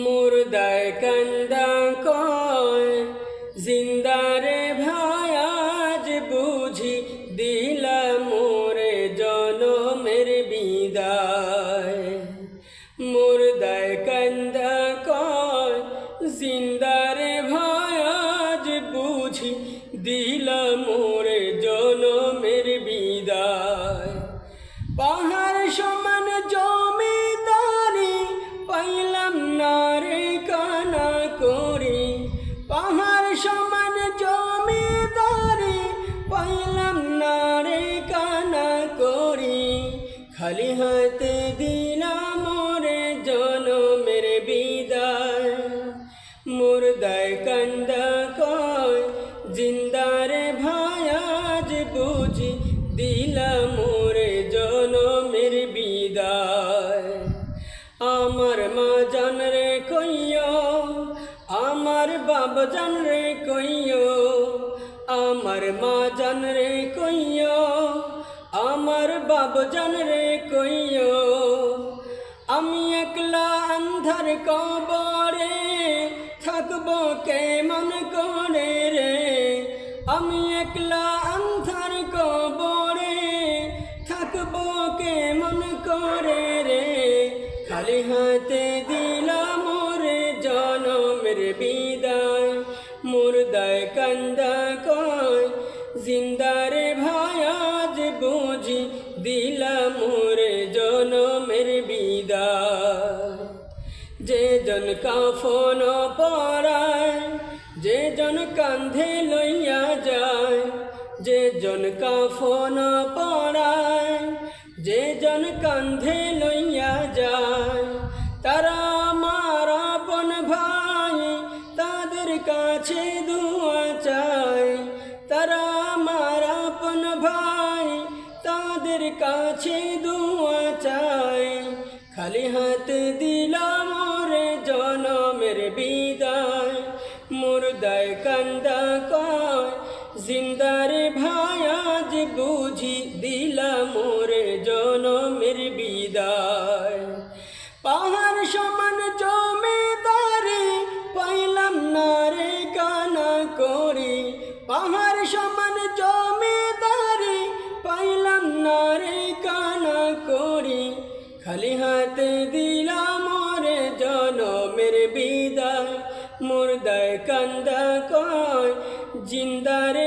মুর্দায় কান্দা কয় জিন্দারে ভাই আজ বুঝি দিলা মোরে জনমের বিদায়। মুর্দায় কান্দা কয় জিন্দারে ভাই আজ বুঝি দিলা মোরে জনমের বিদায়। পাহাড় সমান জমিদারি পাইলাম না রে কানা করি। পাহাড় সমান জমিদারি পাইলাম না রে কানা করি। খালি হাতে দিলাম মোরে জনমের বিদায়। মুর্দায় কান্দা কয় জিন্দারে ভাই আজ বুঝি দিলাম মোরে জনমের বিদায়। আমার মা জান রে কইও, আমার বাবা জান রে কইও, আমার মা জান রে কইও, আমার বাবা জান রে কইও। আমি একলা আন্ধার কবরে থাকব কেমন করে রে। আমি একলা আন্ধার কবরে থাকব কেমন করে রে। খালি হাতে দিলাম মোরে জনমের বিদায়। মুর্দায় কান্দা কয় জিন্দারে ভাই আজ বুঝি দিলাম মোরে জনমের বিদায়। যে জন কাফন পরায়, যে জন কান্ধে লইয়া যায়, যে জন কাফন পরায়, যে জন কান্ধে লইয়া যায়। তারা আমার আপন ভাই, তাদের কাছে দুয়া চাই। তারা আমার আপন ভাই, তাদের কাছে দুয়া চাই। খালি হাতে দিলাম মোরে জনমের বিদায়। মুর্দায় কান্দা কয় জিন্দারে ভাই আজ বুঝি দিলাম মোরে জনমের বিদায়। পাহাড় সমান জমিদারি পাইলাম না রে কানা করি। পাহাড় সমান জমিদারি পাইলাম না রে কানা করি। খালি হাতে দিলাম মোরে জনমের বিদায়। মুর্দায় কান্দা কয় জিন্দারে